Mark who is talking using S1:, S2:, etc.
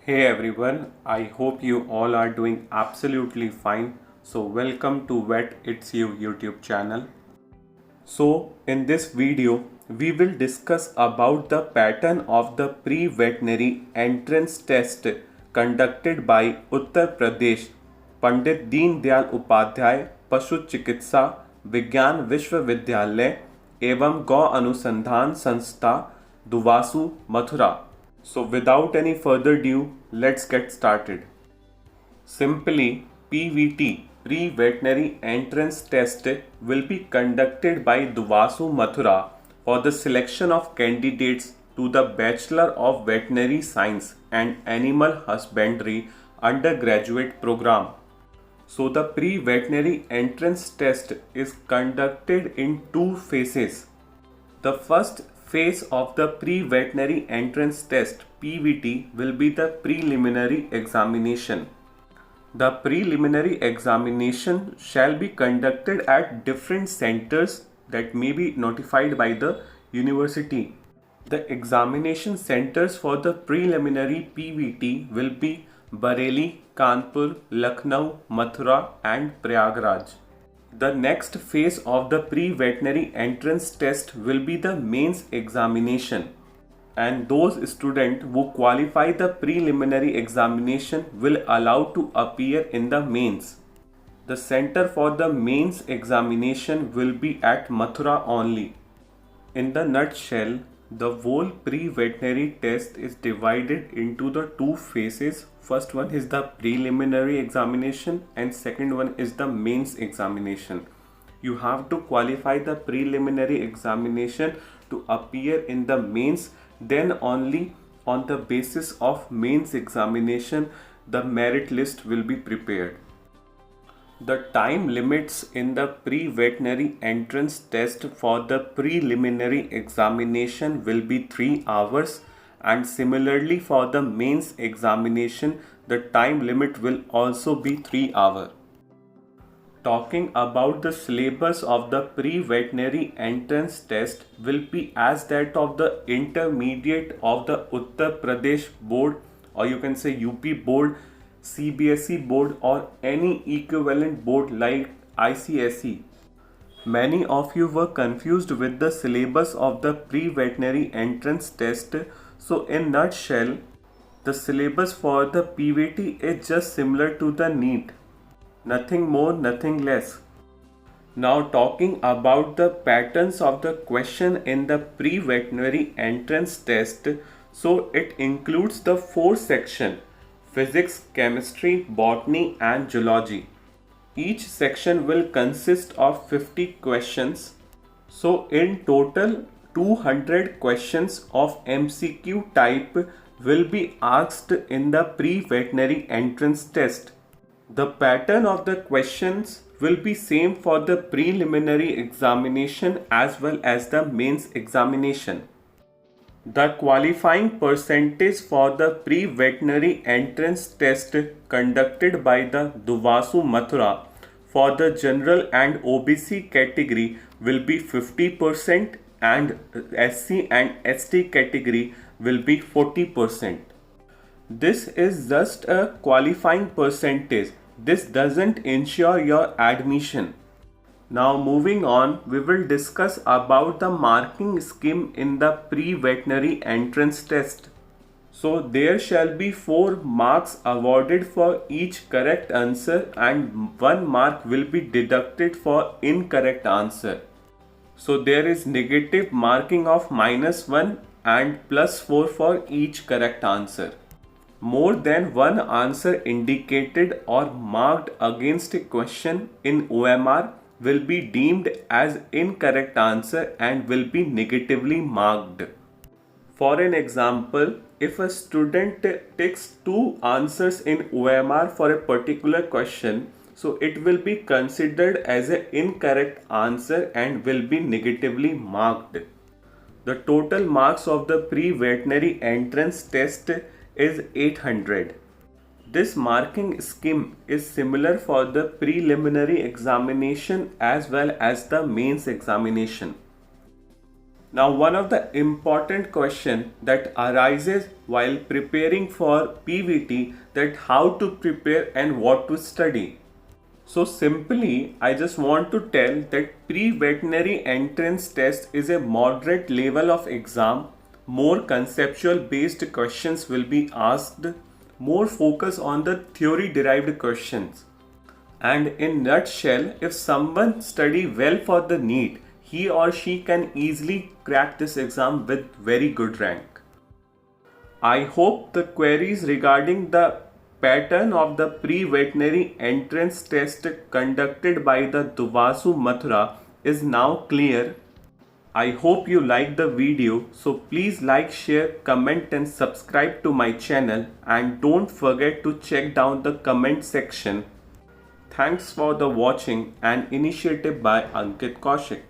S1: Hey everyone, I hope you all are doing absolutely fine. So welcome to Vet It's You YouTube channel. So in this video, we will discuss about the pattern of the pre-veterinary entrance test conducted by Uttar Pradesh Pandit Deen Dayal Upadhyay पशु चिकित्सा विज्ञान विश्वविद्यालय एवं गौ अनुसंधान संस्था दुवासु Mathura. So without any further ado, let's get started. Simply, PVT pre-veterinary entrance test will be conducted by Duvasu Mathura for the selection of candidates to the Bachelor of Veterinary Science and Animal Husbandry undergraduate program. So the pre-veterinary entrance test is conducted in two phases. The first phase of the pre-veterinary entrance test PVT will be the preliminary examination. The preliminary examination shall be conducted at different centers that may be notified by the university. The examination centers for the preliminary PVT will be Bareilly, Kanpur, Lucknow, Mathura and Prayagraj. The next phase of the pre-veterinary entrance test will be the mains examination, and those students who qualify the preliminary examination will allow to appear in the mains. The center for the mains examination will be at Mathura only. In the nutshell, the whole pre-veterinary test is divided into the two phases. First one is the preliminary examination and second one is the mains examination. You have to qualify the preliminary examination to appear in the mains. Then only on the basis of mains examination the merit list will be prepared. The time limits in the pre-veterinary entrance test for the preliminary examination will be 3 hours, and similarly for the mains examination the time limit will also be 3 hours. Talking about the syllabus of the pre-veterinary entrance test will be as that of the intermediate of the Uttar Pradesh board, or you can say UP board, CBSE board or any equivalent board like ICSE. Many of you were confused with the syllabus of the pre-veterinary entrance test. So in nutshell, the syllabus for the PVT is just similar to the NEET. Nothing more, nothing less. Now talking about the patterns of the question in the pre-veterinary entrance test. So it includes the 4 sections: physics, chemistry, botany and zoology. Each section will consist of 50 questions. So in total 200 questions of MCQ type will be asked in the pre-veterinary entrance test. The pattern of the questions will be same for the preliminary examination as well as the mains examination. The qualifying percentage for the pre-veterinary entrance test conducted by the Duvasu Mathura for the general and OBC category will be 50% and SC and ST category will be 40%. This is just a qualifying percentage. This doesn't ensure your admission. Now moving on, we will discuss about the marking scheme in the pre-veterinary entrance test. So there shall be 4 marks awarded for each correct answer and 1 mark will be deducted for incorrect answer. So there is negative marking of -1 and +4 for each correct answer. More than one answer indicated or marked against a question in OMR will be deemed as incorrect answer and will be negatively marked. For an example, if a student takes 2 answers in OMR for a particular question, so it will be considered as an incorrect answer and will be negatively marked. The total marks of the pre-veterinary entrance test is 800. This marking scheme is similar for the preliminary examination as well as the mains examination. Now, one of the important question that arises while preparing for PVT, that how to prepare and what to study. So simply, I just want to tell that pre-veterinary entrance test is a moderate level of exam. More conceptual based questions will be asked, more focus on the theory derived questions. And in nutshell, if someone study well for the NEET, he or she can easily crack this exam with very good rank. I hope the queries regarding the pattern of the pre-veterinary entrance test conducted by the Duvasu Mathura is now clear. I hope you like the video, so please like, share, comment and subscribe to my channel, and don't forget to check down the comment section. Thanks for the watching, an initiative by Ankit Kaushik.